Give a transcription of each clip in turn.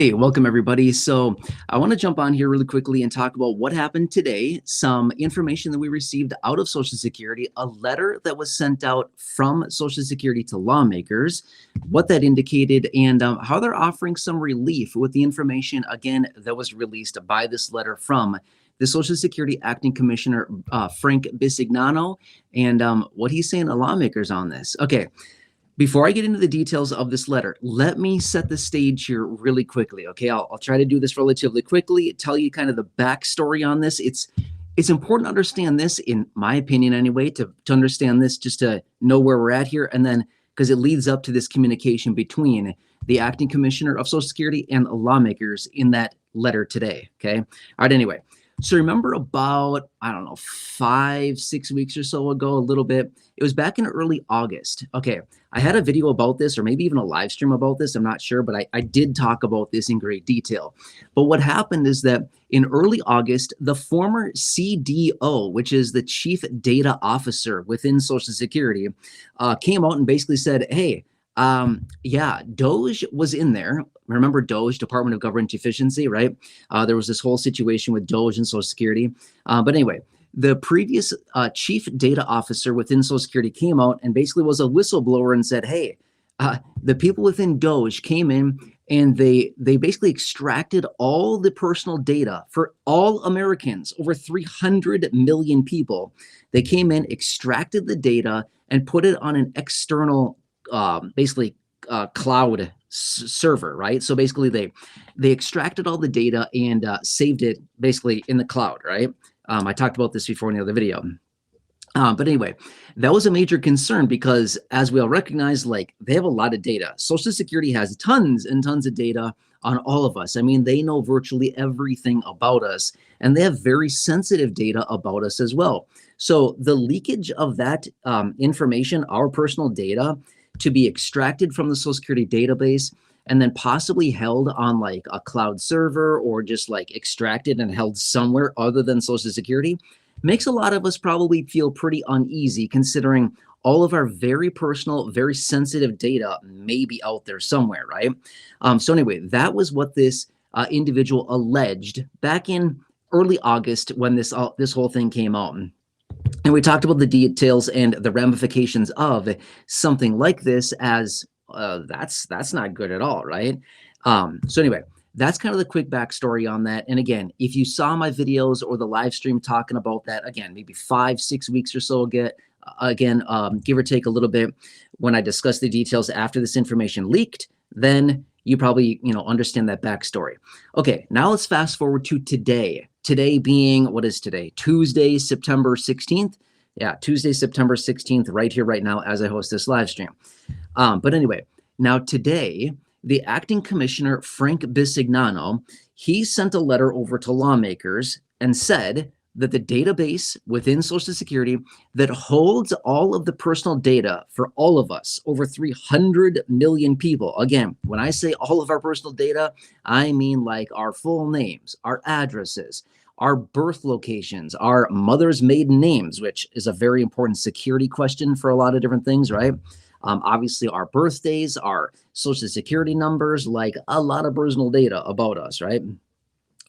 Hey, welcome everybody. So I want to jump on here really quickly and talk about what happened today, some information that we received out of Social Security, a letter that was sent out from Social Security to lawmakers, what that indicated, and how they're offering some relief with the information, again, that was released by this letter from the Social Security Acting Commissioner, Frank Bisignano, and what he's saying to lawmakers on this. Okay. Before I get into the details of this letter, let me set the stage here really quickly. Okay, I'll try to do this relatively quickly, tell you kind of the backstory on this. It's important to understand this, in my opinion anyway, to understand this, just to know where we're at here, and then because it leads up to this communication between the acting commissioner of Social Security and lawmakers in that letter today. Okay, all right, anyway. So remember about, I don't know, 5-6 weeks or so ago, a little bit. It was back in early August. Okay, I had a video about this, or maybe even a live stream about this. I'm not sure, but I did talk about this in great detail. But what happened is that in early August, the former CDO, which is the Chief Data Officer within Social Security, came out and basically said, hey, yeah, Doge was in there. Remember Doge, Department of Government Efficiency, right? There was this whole situation with Doge and Social Security. But anyway, the previous chief data officer within Social Security came out and basically was a whistleblower and said, hey, the people within Doge came in and they basically extracted all the personal data for all Americans, over 300 million people. They came in, extracted the data, and put it on an external basically cloud server, right? So basically they extracted all the data and saved it basically in the cloud, right? I talked about this before in the other video. But anyway, that was a major concern because, as we all recognize, like, they have a lot of data. Social Security has tons and tons of data on all of us. I mean, they know virtually everything about us, and they have very sensitive data about us as well. So the leakage of that information, our personal data, to be extracted from the Social Security database and then possibly held on like a cloud server or just like extracted and held somewhere other than Social Security, makes a lot of us probably feel pretty uneasy, considering all of our very personal, very sensitive data may be out there somewhere, right? So anyway, that was what this individual alleged back in early August when this whole thing came out. And we talked about the details and the ramifications of something like this, as that's not good at all, right? So anyway, that's kind of the quick backstory on that. And again, if you saw my videos or the live stream talking about that, again, maybe 5-6 weeks or so ago, give or take a little bit, when I discussed the details after this information leaked, then you probably, understand that backstory. Okay, now let's fast forward to today. Today being, what is today? Tuesday, September 16th. Yeah, Tuesday, September 16th, right here, right now, as I host this live stream. But anyway, now today, the acting commissioner, Frank Bisignano, he sent a letter over to lawmakers and said that the database within Social Security that holds all of the personal data for all of us, over 300 million people. Again, when I say all of our personal data, I mean like our full names, our addresses, our birth locations, our mother's maiden names, which is a very important security question for a lot of different things, right? Obviously, our birthdays, our Social Security numbers, like a lot of personal data about us, right?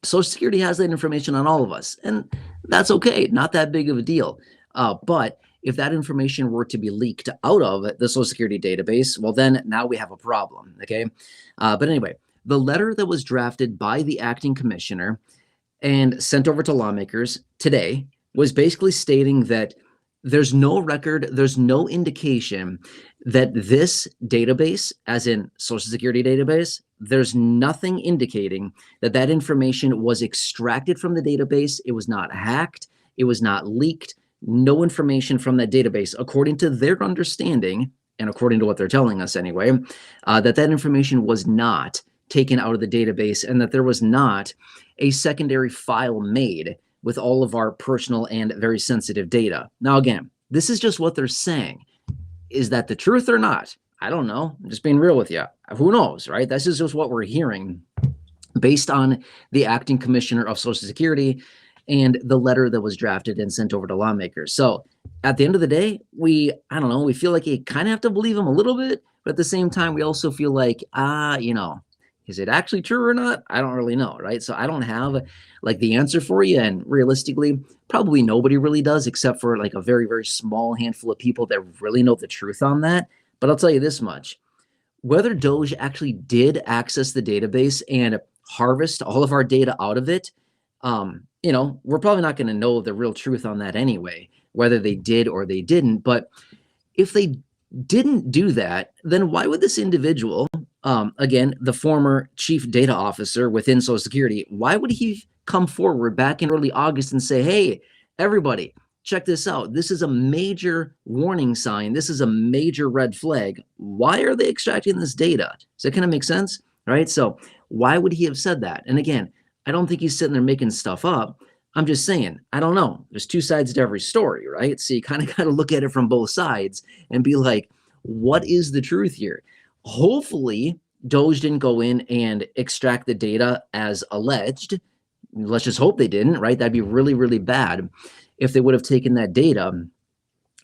Social Security has that information on all of us, and that's okay, not that big of a deal. But if that information were to be leaked out of the Social Security database, well, then now we have a problem, okay? But anyway, the letter that was drafted by the acting commissioner and sent over to lawmakers today was basically stating that there's no record, there's no indication that this database, as in Social Security database, there's nothing indicating that that information was extracted from the database. It was not hacked. It was not leaked. No information from that database, according to their understanding, and according to what they're telling us anyway, that information was not taken out of the database, and that there was not a secondary file made with all of our personal and very sensitive data. Now, again, this is just what they're saying. Is that the truth or not? I don't know. I'm just being real with you. Who knows, right? This is just what we're hearing based on the acting commissioner of Social Security and the letter that was drafted and sent over to lawmakers. So at the end of the day, I don't know, we feel like you kind of have to believe him a little bit, but at the same time, we also feel like, Is it actually true or not? I don't really know, right? So I don't have like the answer for you. And realistically, probably nobody really does, except for like a very, very small handful of people that really know the truth on that. But I'll tell you this much. Whether Doge actually did access the database and harvest all of our data out of it, we're probably not going to know the real truth on that anyway, whether they did or they didn't. But if they didn't do that, then why would this individual, again, the former chief data officer within Social Security, why would he come forward back in early August and say, hey, everybody, check this out. This is a major warning sign. This is a major red flag. Why are they extracting this data? Does that kind of make sense? Right? So why would he have said that? And again, I don't think he's sitting there making stuff up. I'm just saying, I don't know. There's two sides to every story, right? So you kind of got to look at it from both sides and be like, what is the truth here? Hopefully, Doge didn't go in and extract the data as alleged. Let's just hope they didn't, right? That'd be really, really bad if they would have taken that data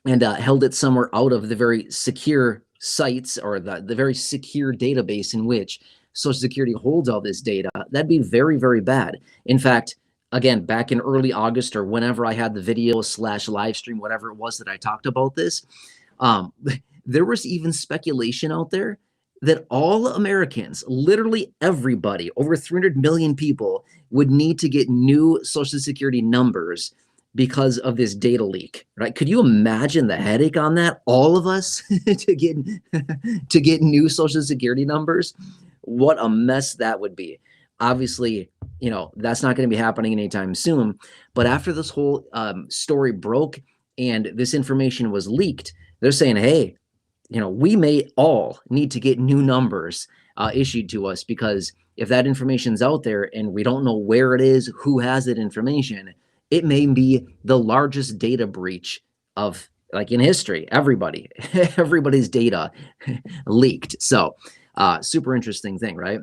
and held it somewhere out of the very secure sites or the very secure database in which Social Security holds all this data. That'd be very, very bad. In fact, again, back in early August or whenever I had the video / live stream, whatever it was that I talked about this, there was even speculation out there that all Americans, literally everybody, over 300 million people, would need to get new Social Security numbers because of this data leak, right? Could you imagine the headache on that? All of us to get new Social Security numbers? What a mess that would be. Obviously, that's not going to be happening anytime soon. But after this whole story broke and this information was leaked, they're saying, hey, we may all need to get new numbers issued to us, because if that information's out there and we don't know where it is, who has that information, it may be the largest data breach of in history. Everybody's data leaked. So super interesting thing, right?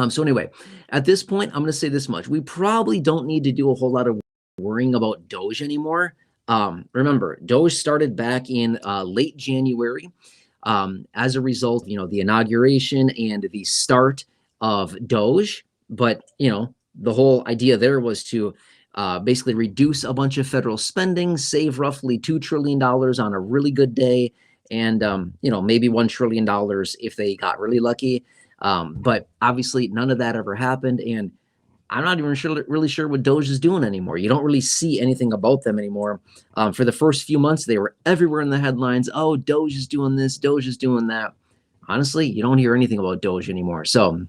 So anyway, at this point, I'm going to say this much. We probably don't need to do a whole lot of worrying about Doge anymore. Remember, Doge started back in late January as a result, the inauguration and the start of Doge. But, the whole idea there was to basically reduce a bunch of federal spending, save roughly $2 trillion on a really good day, and, maybe $1 trillion if they got really lucky. But obviously none of that ever happened. And I'm not even really sure what Doge is doing anymore. You don't really see anything about them anymore. For the first few months, they were everywhere in the headlines. Oh, Doge is doing this, Doge is doing that. Honestly, you don't hear anything about Doge anymore. So,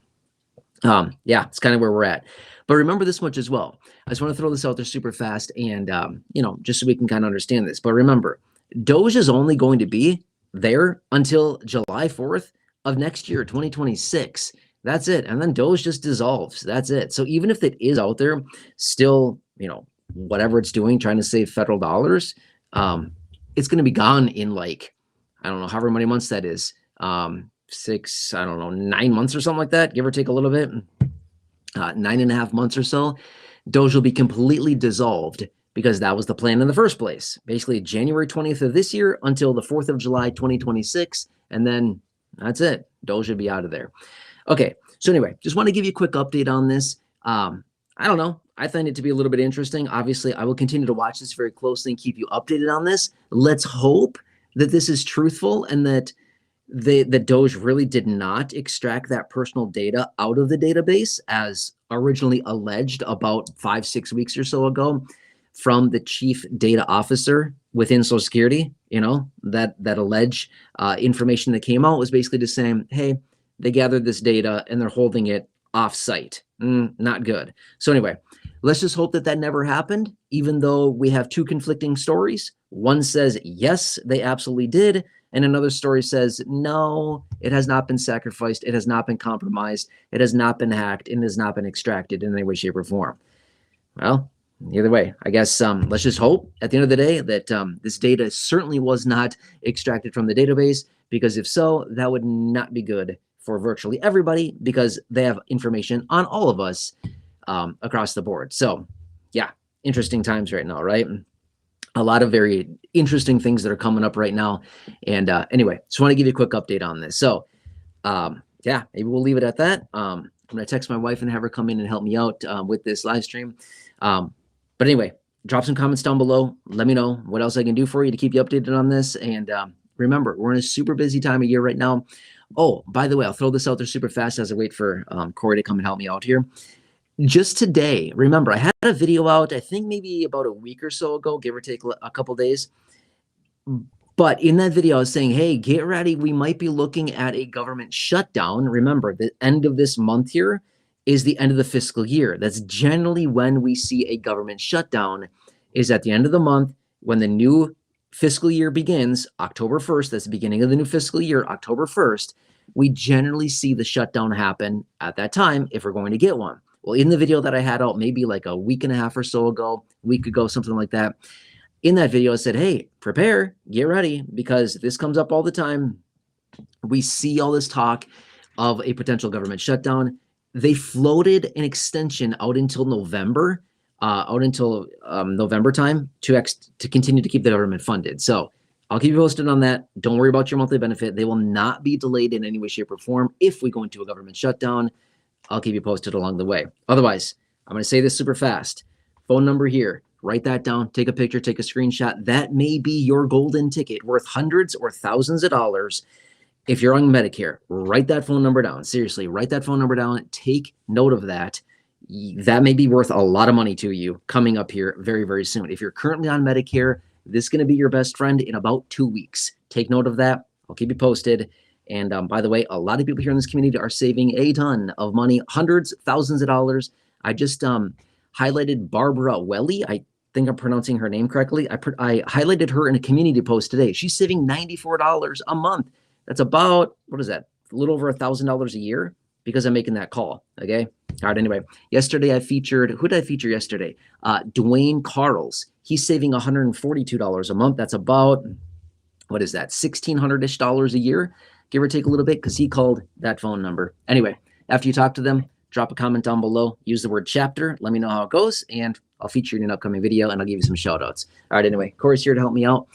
yeah, it's kind of where we're at. But remember this much as well. I just want to throw this out there super fast and, just so we can kind of understand this. But remember, Doge is only going to be there until July 4th of next year, 2026. That's it. And then Doge just dissolves. That's it. So even if it is out there still, whatever it's doing, trying to save federal dollars, it's going to be gone in I don't know, however many months that is. 6, I don't know, 9 months or something like that, give or take a little bit. 9.5 months or so. Doge will be completely dissolved, because that was the plan in the first place. Basically January 20th of this year until the 4th of July, 2026. And then that's it. Doge will be out of there. Okay, so anyway, just want to give you a quick update on this. I don't know. I find it to be a little bit interesting. Obviously, I will continue to watch this very closely and keep you updated on this. Let's hope that this is truthful and that the Doge really did not extract that personal data out of the database as originally alleged about 5-6 weeks or so ago from the chief data officer within Social Security. That alleged information that came out was basically just saying, hey, they gathered this data and they're holding it off-site. Not good. So anyway, let's just hope that that never happened, even though we have two conflicting stories. One says, yes, they absolutely did. And another story says, no, it has not been sacrificed. It has not been compromised. It has not been hacked and has not been extracted in any way, shape, or form. Well, either way, I guess let's just hope at the end of the day that this data certainly was not extracted from the database, because if so, that would not be good for virtually everybody, because they have information on all of us across the board. So yeah, interesting times right now, right? A lot of very interesting things that are coming up right now. And anyway, just want to give you a quick update on this. So yeah, maybe we'll leave it at that. I'm going to text my wife and have her come in and help me out with this live stream. But anyway, drop some comments down below. Let me know what else I can do for you to keep you updated on this. And remember, we're in a super busy time of year right now. Oh, by the way, I'll throw this out there super fast as I wait for Corey to come and help me out here. Just today, remember, I had a video out, I think maybe about a week or so ago, give or take a couple days. But in that video, I was saying, hey, get ready. We might be looking at a government shutdown. Remember, the end of this month here is the end of the fiscal year. That's generally when we see a government shutdown, is at the end of the month when the new fiscal year begins, October 1st. That's the beginning of the new fiscal year, October 1st. We generally see the shutdown happen at that time if we're going to get one. Well, in the video that I had out maybe like a week and a half or so ago, week ago, something like that, in that video, I said, hey, prepare, get ready, because this comes up all the time. We see all this talk of a potential government shutdown. They floated an extension out until November, November time to continue to keep the government funded. So I'll keep you posted on that. Don't worry about your monthly benefit. They will not be delayed in any way, shape, or form if we go into a government shutdown. I'll keep you posted along the way. Otherwise, I'm going to say this super fast. Phone number here. Write that down, take a picture, take a screenshot. That may be your golden ticket worth hundreds or thousands of dollars. If you're on Medicare, write that phone number down. Seriously, write that phone number down. Take note of that. That may be worth a lot of money to you coming up here very, very soon. If you're currently on Medicare, this is going to be your best friend in about 2 weeks. Take note of that. I'll keep you posted. And by the way, a lot of people here in this community are saving a ton of money, hundreds, thousands of dollars. I just highlighted Barbara Welly. I think I'm pronouncing her name correctly. I highlighted her in a community post today. She's saving $94 a month. That's about, what is that? A little over $1,000 a year because I'm making that call. Okay. All right. Anyway, yesterday I featured, who did I feature yesterday? Dwayne Carls. He's saving $142 a month. That's about, what is that? $1,600-ish a year, give or take a little bit, because he called that phone number. Anyway, after you talk to them, drop a comment down below, use the word chapter, let me know how it goes, and I'll feature you in an upcoming video and I'll give you some shout outs. All right, anyway, Corey's here to help me out.